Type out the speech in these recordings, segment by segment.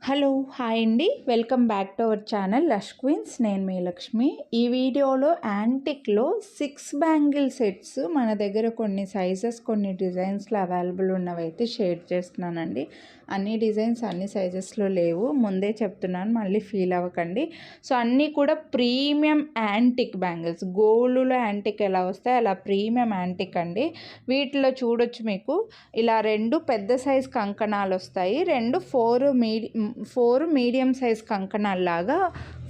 Hello hi అండి, welcome back to our channel Lush Queens. నేను మీ లక్ష్మి. ఈ వీడియోలో యాంటిక్లో 6 బ్యాంగిల్ సెట్స్ మన దగ్గర కొన్ని సైజెస్ కొన్ని డిజైన్స్లో అవైలబుల్ ఉన్నవైతే షేర్ చేస్తున్నానండి. అన్ని డిజైన్స్ అన్ని సైజెస్లో లేవు, ముందే చెప్తున్నాను, మళ్ళీ ఫీల్ అవ్వకండి. సో అన్నీ కూడా ప్రీమియం యాంటిక్ బ్యాంగిల్స్, గోల్డ్లో యాంటిక్ ఎలా వస్తాయి అలా ప్రీమియం యాంటిక్ అండి. వీటిలో చూడొచ్చు, మీకు ఇలా 2 పెద్ద సైజ్ కంకణాలు వస్తాయి, 4 మీడియం సైజ్ కంకణాల్లాగా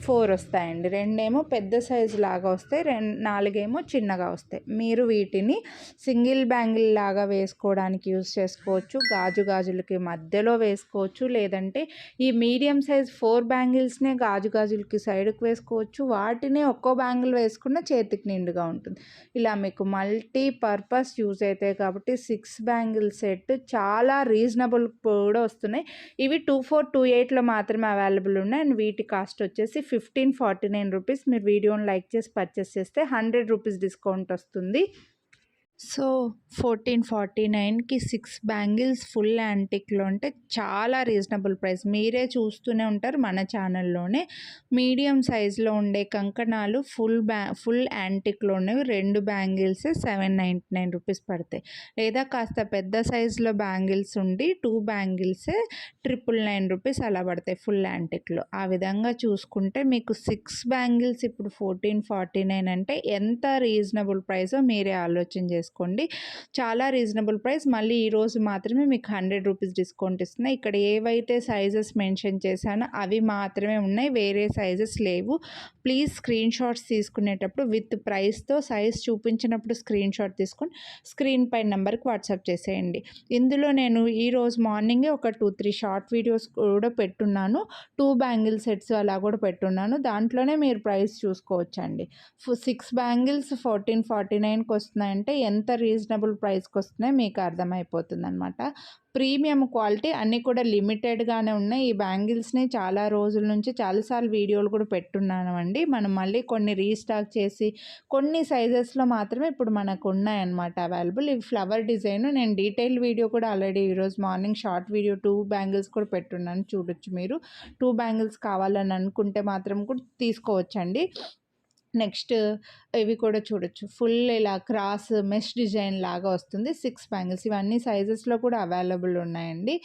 4 వస్తాయండి. 2 పెద్ద సైజు లాగా వస్తాయి, 4 చిన్నగా వస్తాయి. మీరు వీటిని సింగిల్ బ్యాంగిల్ లాగా వేసుకోవడానికి యూజ్ చేసుకోవచ్చు, గాజులకి మధ్యలో వేసుకోవచ్చు, లేదంటే ఈ మీడియం సైజ్ 4 బ్యాంగిల్స్నే గాజులకి సైడ్కి వేసుకోవచ్చు. వాటిని ఒక్కో బ్యాంగిల్ వేసుకున్న చేతికి నిండుగా ఉంటుంది. ఇలా మీకు మల్టీ పర్పస్ యూజ్ అవుతాయి కాబట్టి 6 బ్యాంగిల్ సెట్ చాలా రీజనబుల్ కూడా వస్తున్నాయి. ఇవి 2428లో మాత్రమే అవైలబుల్ ఉన్నాయి. అండ్ వీటి కాస్ట్ వచ్చేసి 1549 రూపీస్. మీరు వీడియోని లైక్ చేసి పర్చేస్ చేస్తే 100 రూపీస్ డిస్కౌంట్ వస్తుంది. సో 1449కి 6 బ్యాంగిల్స్ ఫుల్ యాంటిక్లో అంటే చాలా రీజనబుల్ ప్రైస్. మీరే చూస్తూనే ఉంటారు మన ఛానల్లోనే. మీడియం సైజులో ఉండే కంకణాలు ఫుల్ యాంటిక్లో ఉన్నవి 2 బ్యాంగిల్స్ 799 రూపీస్ పడతాయి. లేదా కాస్త పెద్ద సైజులో బ్యాంగిల్స్ ఉండి 2 బ్యాంగిల్స్ 999 రూపీస్ అలా పడతాయి ఫుల్ యాంటిక్లో. ఆ విధంగా చూసుకుంటే మీకు 6 బ్యాంగిల్స్ ఇప్పుడు 1449 అంటే ఎంత రీజనబుల్ ప్రైసో మీరే ఆలోచన చేసుకోండి. చాలా రీజనబుల్ ప్రైస్. మళ్ళీ ఈరోజు మాత్రమే మీకు 100 రూపీస్ డిస్కౌంట్ ఇస్తున్నాయి. ఇక్కడ ఏవైతే సైజెస్ మెన్షన్ చేశానో అవి మాత్రమే ఉన్నాయి, వేరే సైజెస్ లేవు. ప్లీజ్ స్క్రీన్ షాట్స్ తీసుకునేటప్పుడు విత్ ప్రైస్తో సైజ్ చూపించినప్పుడు స్క్రీన్ షాట్ తీసుకొని స్క్రీన్ పై నెంబర్కి వాట్సాప్ చేసేయండి. ఇందులో నేను ఈరోజు మార్నింగే ఒక 2-3 షార్ట్ వీడియోస్ కూడా పెట్టున్నాను, 2 బ్యాంగిల్ సెట్స్ అలా కూడా పెట్టున్నాను. దాంట్లోనే మీరు ప్రైస్ చూసుకోవచ్చండి. 6 బ్యాంగిల్స్ 1449కి వస్తున్నాయంటే ఎంత రీజనబుల్ ప్రైస్కి వస్తున్నాయి మీకు అర్థమైపోతుంది అనమాట. ప్రీమియం క్వాలిటీ, అన్నీ కూడా లిమిటెడ్గానే ఉన్నాయి. ఈ బ్యాంగిల్స్ని చాలా రోజుల నుంచి చాలాసార్లు వీడియోలు కూడా పెట్టున్నాను అండి. మనం మళ్ళీ కొన్ని రీస్టాక్ చేసి కొన్ని సైజెస్లో మాత్రమే ఇప్పుడు మనకు ఉన్నాయన్నమాట అవైలబుల్. ఇవి ఫ్లవర్ డిజైన్. నేను డీటెయిల్ వీడియో కూడా ఆల్రెడీ ఈరోజు మార్నింగ్ షార్ట్ వీడియో 2 బ్యాంగిల్స్ కూడా పెట్టున్నాను, చూడొచ్చు మీరు. 2 బ్యాంగిల్స్ కావాలని అనుకుంటే మాత్రం కూడా తీసుకోవచ్చండి. నెక్స్ట్ ఇవి కూడా చూడొచ్చు, ఫుల్ ఇలా క్రాస్ మెష్ డిజైన్ లాగా వస్తుంది 6 బ్యాంగిల్స్. ఇవన్నీ సైజెస్లో కూడా అవైలబుల్ ఉన్నాయండి.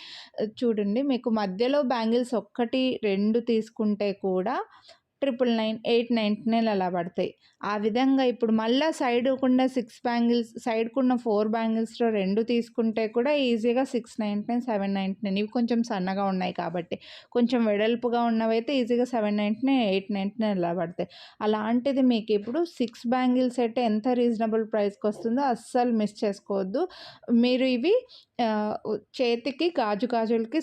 చూడండి, మీకు మధ్యలో బ్యాంగిల్స్ 1, 2 తీసుకుంటే కూడా 999, 899 అలా పడతాయి. ఆ విధంగా ఇప్పుడు మళ్ళీ సైడ్కున్న 6 బ్యాంగిల్స్, సైడ్కున్న 4 బ్యాంగిల్స్లో 2 తీసుకుంటే కూడా ఈజీగా 699, 799. ఇవి కొంచెం సన్నగా ఉన్నాయి కాబట్టి, కొంచెం వెడల్పుగా ఉన్నవైతే ఈజీగా 799, 899 అలా పడతాయి. అలాంటిది మీకు ఇప్పుడు 6 బ్యాంగిల్ సెట్ ఎంత రీజనబుల్ ప్రైస్కి వస్తుందో అస్సలు మిస్ చేసుకోవద్దు. మీరు ఇవి చేతికి గాజులకి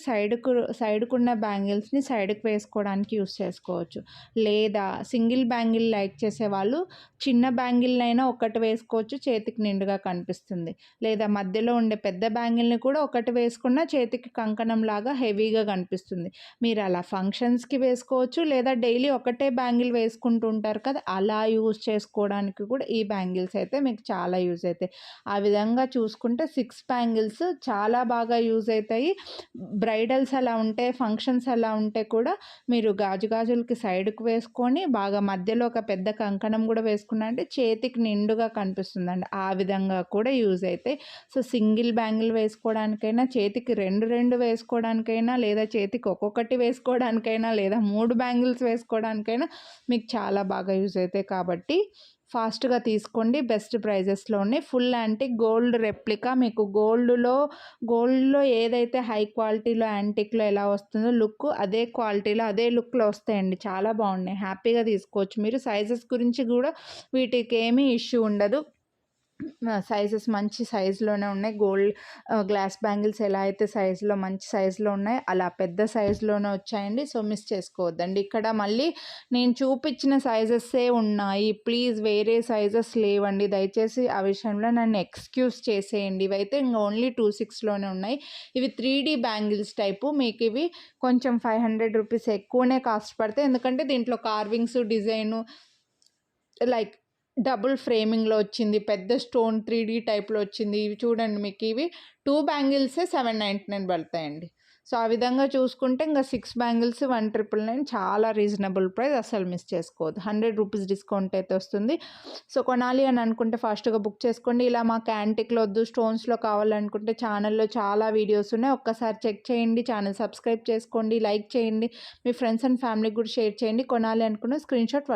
సైడ్కున్న బ్యాంగిల్స్ని సైడ్కి వేసుకోవడానికి యూస్ చేసుకోవచ్చు. లేదా సింగిల్ బ్యాంగిల్ లైక్ చేసేవాళ్ళు చిన్న బ్యాంగిల్నైనా ఒకటి వేసుకోవచ్చు, చేతికి నిండుగా కనిపిస్తుంది. లేదా మధ్యలో ఉండే పెద్ద బ్యాంగిల్ని కూడా ఒకటి వేసుకున్న చేతికి కంకణం లాగా హెవీగా కనిపిస్తుంది. మీరు అలా ఫంక్షన్స్కి వేసుకోవచ్చు, లేదా డైలీ ఒకటే బ్యాంగిల్ వేసుకుంటూ ఉంటారు కదా, అలా యూజ్ చేసుకోవడానికి కూడా ఈ బ్యాంగిల్స్ అయితే మీకు చాలా యూజ్ అవుతాయి. ఆ విధంగా చూసుకుంటే 6 బ్యాంగిల్స్ చాలా బాగా యూజ్ అవుతాయి. బ్రైడల్స్ అలా ఉంటే, ఫంక్షన్స్ అలా ఉంటే కూడా మీరు గాజులకి సైడ్కి వేసుకొని బాగా మధ్యలో ఒక పెద్ద కంకణం కూడా వేసుకున్నా అంటే చేతికి నిండుగా కనిపిస్తుందండి. ఆ విధంగా కూడా యూజ్ అవుతాయి. సో సింగిల్ బ్యాంగిల్ వేసుకోవడానికైనా, చేతికి 2 వేసుకోవడానికైనా, లేదా చేతికి ఒక్కొక్కటి వేసుకోవడానికైనా, లేదా 3 బ్యాంగిల్స్ వేసుకోవడానికైనా మీకు చాలా బాగా యూజ్ అవుతాయి. కాబట్టి ఫాస్ట్గా తీసుకోండి, బెస్ట్ ప్రైజెస్లోనే. ఫుల్ యాంటిక్ గోల్డ్ రెప్లికా, మీకు గోల్డ్లో ఏదైతే హై క్వాలిటీలో యాంటిక్లో ఎలా వస్తుందో లుక్, అదే క్వాలిటీలో అదే లుక్లో వస్తాయండి. చాలా బాగున్నాయి, హ్యాపీగా తీసుకోవచ్చు మీరు. సైజెస్ గురించి కూడా వీటికి ఏమీ ఇష్యూ ఉండదు. సైజెస్ మంచి సైజులోనే ఉన్నాయి. గ్లాస్ బ్యాంగిల్స్ ఎలా అయితే సైజులో మంచి సైజులో ఉన్నాయి అలా పెద్ద సైజులోనే వచ్చాయండి. సో మిస్ చేసుకోవద్దండి. ఇక్కడ మళ్ళీ నేను చూపించిన సైజెస్సే ఉన్నాయి, ప్లీజ్ వేరే సైజెస్ లేవండి. దయచేసి ఆ విషయంలో నన్ను ఎక్స్క్యూజ్ చేసేయండి. ఇవైతే ఇంకా ఓన్లీ 26లోనే ఉన్నాయి. ఇవి 3D బ్యాంగిల్స్ టైపు. మీకు ఇవి కొంచెం 500 రూపీస్ ఎక్కువనే కాస్ట్ పడతాయి, ఎందుకంటే దీంట్లో కార్వింగ్స్ డిజైను లైక్ డబుల్ ఫ్రేమింగ్లో వచ్చింది, పెద్ద స్టోన్ 3D టైప్లో వచ్చింది. ఇవి చూడండి, మీకు ఇవి 2 బ్యాంగిల్సే 799 పడతాయండి. సో ఆ విధంగా చూసుకుంటే ఇంకా 6 బ్యాంగిల్స్ 1,999 చాలా రీజనబుల్ ప్రైస్, అస్సలు మిస్ చేసుకోవద్దు. 100 రూపీస్ డిస్కౌంట్ అయితే వస్తుంది. సో కొనాలి అని అనుకుంటే ఫాస్ట్గా బుక్ చేసుకోండి. ఇలా మాకు యాంటిక్లో వద్దు, స్టోన్స్లో కావాలనుకుంటే ఛానల్లో చాలా వీడియోస్ ఉన్నాయి, ఒక్కసారి చెక్ చేయండి. ఛానల్ సబ్స్క్రైబ్ చేసుకోండి, లైక్ చేయండి, మీ ఫ్రెండ్స్ అండ్ ఫ్యామిలీకి కూడా షేర్ చేయండి. కొనాలి అనుకున్న స్క్రీన్ షాట్